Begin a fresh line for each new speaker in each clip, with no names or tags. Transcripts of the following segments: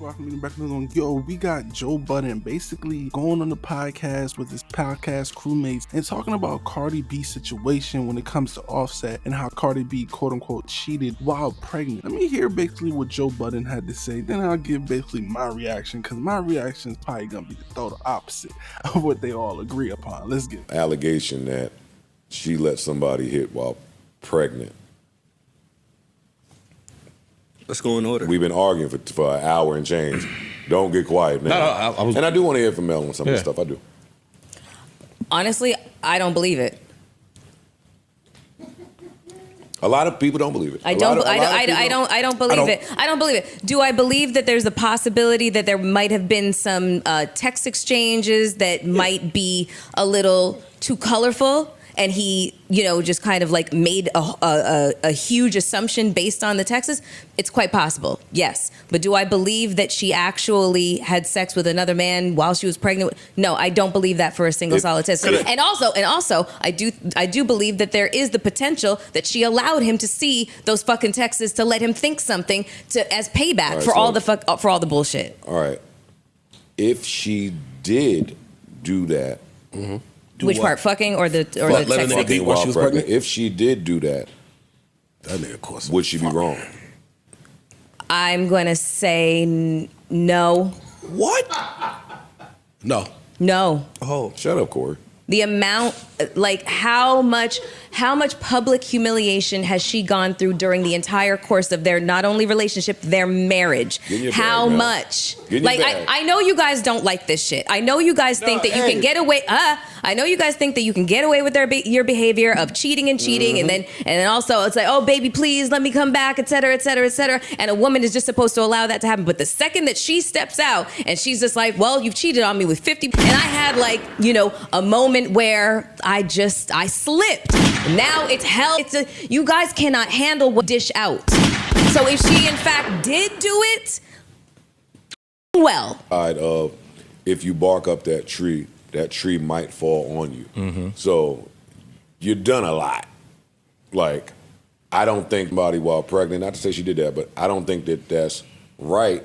Welcome back to another one. Yo, we got Joe Budden basically going on the podcast with his podcast crewmates and talking about Cardi B's situation when it comes to Offset and how Cardi B quote unquote cheated while pregnant. Let me hear basically what Joe Budden had to say, then I'll give basically my reaction, because my reaction is probably gonna be the total opposite of what they all agree upon. Let's get it.
Allegation that she let somebody hit while pregnant.
Let's go in order.
We've been arguing for an hour and change. Don't get quiet now. And I do want to hear from Mel on some of the stuff. I do.
Honestly, I don't believe it.
A lot of people don't believe it.
I don't believe it. I don't believe it. Do I believe that there's a possibility that there might have been some text exchanges that might be a little too colorful? And he, just kind of like made a huge assumption based on the texts? It's quite possible, yes. But do I believe that she actually had sex with another man while she was pregnant? No, I don't believe that for a single solid second. And also, I do believe that there is the potential that she allowed him to see those fucking texts to let him think something as payback for all the bullshit.
All right. If she did do that.
Mm-hmm.
Which part, fucking or the
texting?
While she was pregnant. If she did do that,
nigga, of course,
would she be wrong?
I'm going to say no.
What? No.
Oh, shut up, Corey.
The amount, how much public humiliation has she gone through during the entire course of their not only relationship, their marriage? How much? I know you guys don't like this shit. I know you guys think that you can get away. I know you guys think that you can get away with your behavior of cheating, and then also it's like, oh baby, please let me come back, et cetera, et cetera, et cetera. And a woman is just supposed to allow that to happen. But the second that she steps out and she's just like, well, you've cheated on me with 50, and I had a moment where I slipped. Now it's hell. You guys cannot handle what dish out. So if she in fact did do it, well.
If you bark up that tree might fall on you. Mm-hmm. So you've done a lot. I don't think somebody while pregnant, not to say she did that, but I don't think that that's right.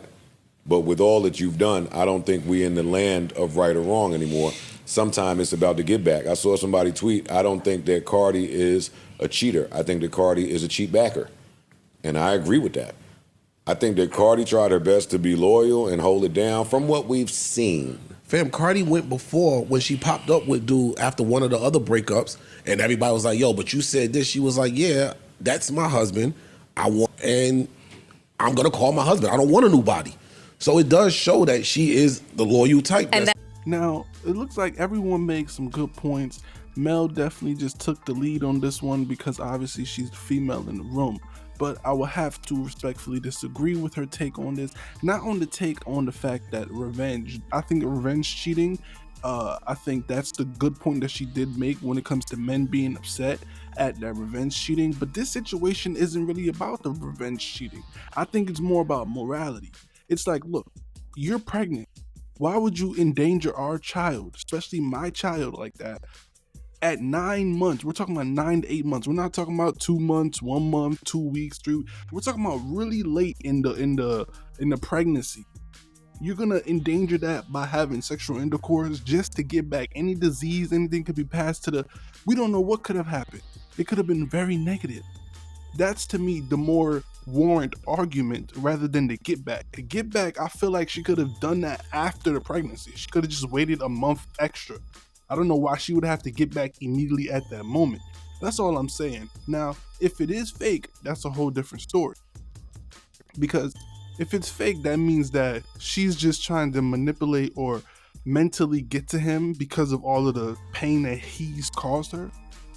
But with all that you've done, I don't think we're in the land of right or wrong anymore. Sometimes it's about the give back. I saw somebody tweet, I don't think that Cardi is a cheater. I think that Cardi is a cheat backer. And I agree with that. I think that Cardi tried her best to be loyal and hold it down from what we've seen.
Fam, Cardi went before when she popped up with dude after one of the other breakups, and everybody was like, yo, but you said this. She was like, yeah, that's my husband. And I'm going to call my husband. I don't want a new body. So it does show that she is the loyal type.
Now, it looks like everyone makes some good points. Mel definitely just took the lead on this one because obviously she's the female in the room. But I will have to respectfully disagree with her take on this. Not on the take on the fact that revenge. I think revenge cheating, I think that's the good point that she did make when it comes to men being upset at that revenge cheating. But this situation isn't really about the revenge cheating. I think it's more about morality. It's like, look, you're pregnant. Why would you endanger our child, especially my child, like that? At 9 months, we're talking about 9 to 8 months. We're not talking about 2 months, 1 month, 2 weeks, 3. We're talking about really late in the pregnancy. You're gonna endanger that by having sexual intercourse just to get back any disease, anything could be passed to we don't know what could have happened. It could have been very negative. That's to me the more warrant argument rather than the get back. The get back, I feel like she could have done that after the pregnancy. She could have just waited a month extra. I don't know why she would have to get back immediately at that moment. That's all I'm saying. Now, if it is fake, that's a whole different story. Because if it's fake, that means that she's just trying to manipulate or mentally get to him because of all of the pain that he's caused her.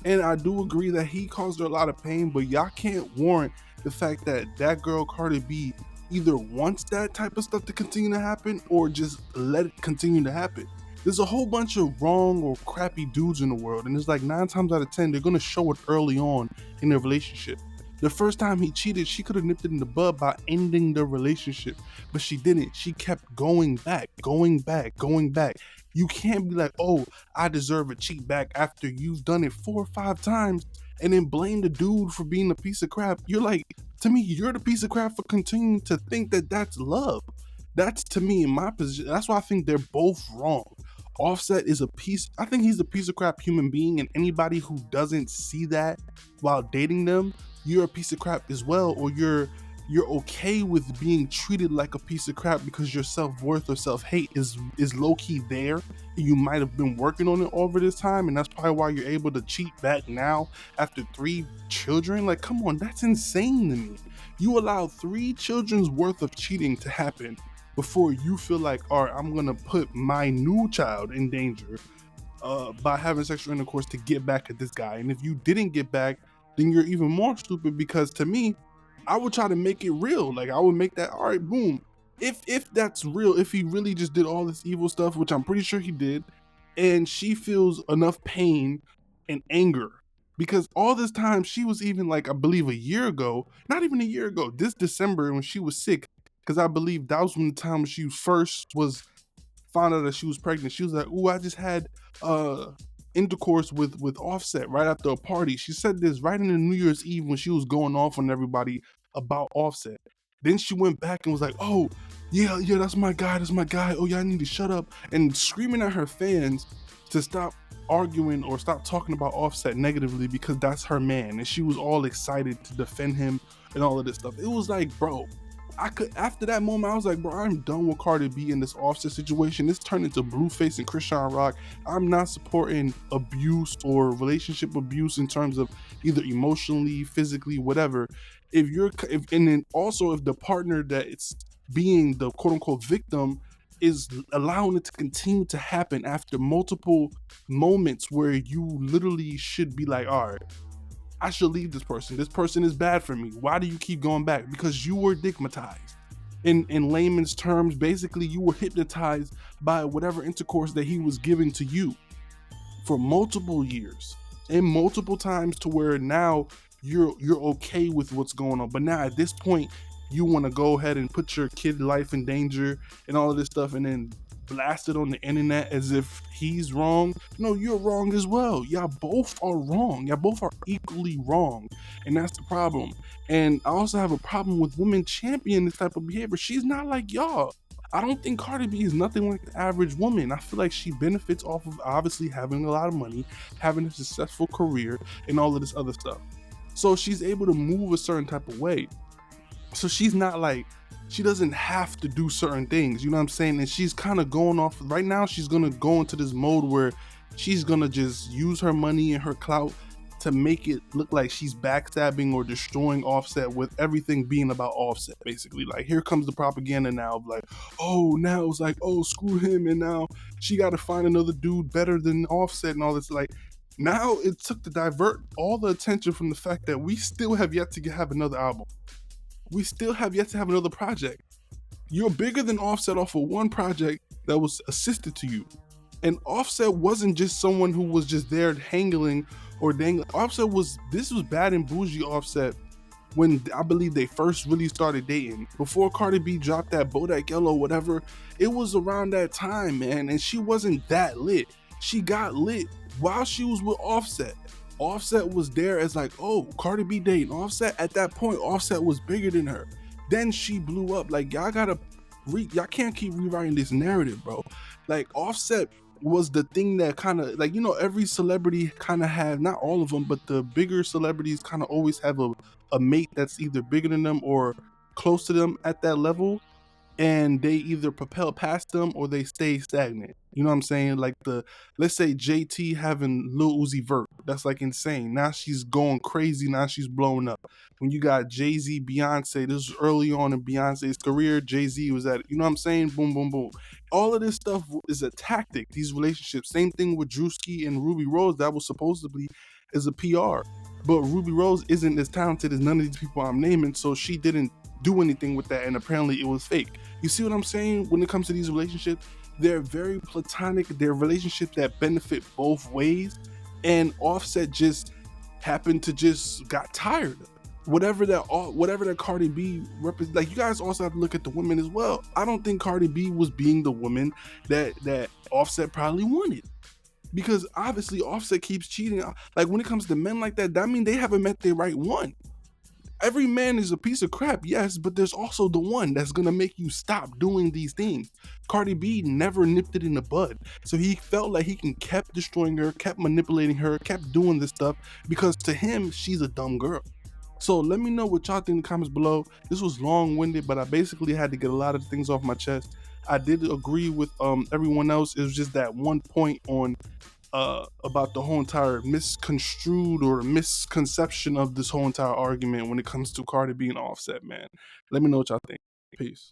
And I do agree that he caused her a lot of pain, but y'all can't warrant the fact that that girl Cardi B either wants that type of stuff to continue to happen or just let it continue to happen. There's a whole bunch of wrong or crappy dudes in the world, and it's like 9 times out of 10, they're going to show it early on in their relationship. The first time he cheated, she could have nipped it in the bud by ending the relationship, but she didn't. She kept going back. You can't be like, oh, I deserve a cheat back after you've done it 4 or 5 times and then blame the dude for being a piece of crap. You're like, to me, you're the piece of crap for continuing to think that that's love. That's, to me, in my position, that's why I think they're both wrong. Offset is I think he's a piece of crap human being, and anybody who doesn't see that while dating them, you're a piece of crap as well, or you're okay with being treated like a piece of crap because your self-worth or self-hate is low-key there. You might have been working on it over this time, and that's probably why you're able to cheat back now after 3 children. Like, come on, that's insane to me. You allowed 3 children's worth of cheating to happen before you feel like, all right, I'm gonna put my new child in danger by having sexual intercourse to get back at this guy. And if you didn't get back, then you're even more stupid, because to me, I would try to make it real. Like, I would make that, all right, boom. If that's real, if he really just did all this evil stuff, which I'm pretty sure he did, and she feels enough pain and anger, because all this time she was, even like, I believe a year ago, not even a year ago, this December when she was sick, because I believe that was when the time when she first found out that she was pregnant. She was like, "Ooh, I just had intercourse with Offset right after a party." She said this right in the New Year's Eve when she was going off on everybody about Offset. Then she went back and was like, "Oh, yeah, that's my guy. Oh, yeah, I need to shut up," and screaming at her fans to stop arguing or stop talking about Offset negatively because that's her man. And she was all excited to defend him and all of this stuff. It was like, bro, after that moment, I was like, bro, I'm done with Cardi B in this Offset situation. This turned into Blueface and Christian Rock. I'm not supporting abuse or relationship abuse in terms of either emotionally, physically, whatever. And then also if the partner that it's being the quote unquote victim is allowing it to continue to happen after multiple moments where you literally should be like, all right, I should leave this person. This person is bad for me. Why do you keep going back? Because you were digmatized. In layman's terms, basically you were hypnotized by whatever intercourse that he was giving to you for multiple years and multiple times, to where now you're okay with what's going on. But now at this point, you want to go ahead and put your kid life in danger and all of this stuff, and then blast it on the internet as if he's wrong. No, you're wrong as well. Y'all both are wrong. Y'all both are equally wrong. And that's the problem. And I also have a problem with women championing this type of behavior. She's not like y'all. I don't think Cardi B is nothing like the average woman. I feel like she benefits off of obviously having a lot of money, having a successful career, and all of this other stuff. So she's able to move a certain type of way. So she's not like, she doesn't have to do certain things, you know what I'm saying? And she's kind of going off, right now she's going to go into this mode where she's going to just use her money and her clout to make it look like she's backstabbing or destroying Offset, with everything being about Offset, basically. Like, here comes the propaganda now of like, oh, now it's like, oh, screw him, and now she got to find another dude better than Offset and all this. Like, now it took to divert all the attention from the fact that we still have yet to have another album. We still have yet to have another project. You're bigger than Offset off of one project that was assisted to you. And Offset wasn't just someone who was just there hangling or dangling. This was Bad and Bougie Offset when I believe they first really started dating. Before Cardi B dropped that Bodak Yellow, whatever, it was around that time, man. And she wasn't that lit. She got lit while she was with Offset. Offset was there as like, oh, Cardi B dating Offset. At that point, Offset was bigger than her. Then she blew up. Like, y'all can't keep rewriting this narrative, bro. Like, Offset was the thing that kind of, like, you know, every celebrity kind of have, not all of them, but the bigger celebrities kind of always have a mate that's either bigger than them or close to them at that level. And they either propel past them or they stay stagnant. You know what I'm saying? Like, let's say JT having Lil Uzi Vert. That's like insane. Now she's going crazy. Now she's blowing up. When you got Jay-Z, Beyonce, this was early on in Beyonce's career. Jay-Z was at, you know what I'm saying? Boom, boom, boom. All of this stuff is a tactic, these relationships. Same thing with Drewski and Ruby Rose. That was supposedly as a PR. But Ruby Rose isn't as talented as none of these people I'm naming, so she didn't do anything with that, and apparently it was fake. You see what I'm saying? When it comes to these relationships, they're very platonic. They're relationships that benefit both ways, and Offset just happened to just got tired of it. Whatever that Cardi B represents. Like, you guys also have to look at the women as well. I don't think Cardi B was being the woman that Offset probably wanted, because obviously Offset keeps cheating. Like, when it comes to men like that, that means they haven't met their right one. Every man is a piece of crap, yes, but there's also the one that's gonna make you stop doing these things. Cardi B never nipped it in the bud. So he felt like he kept destroying her, kept manipulating her, kept doing this stuff because to him, she's a dumb girl. So let me know what y'all think in the comments below. This was long-winded, but I basically had to get a lot of things off my chest. I did agree with everyone else. It was just that one point on about the whole entire misconstrued or misconception of this whole entire argument when it comes to Cardi B and Offset, man. Let me know what y'all think. Peace.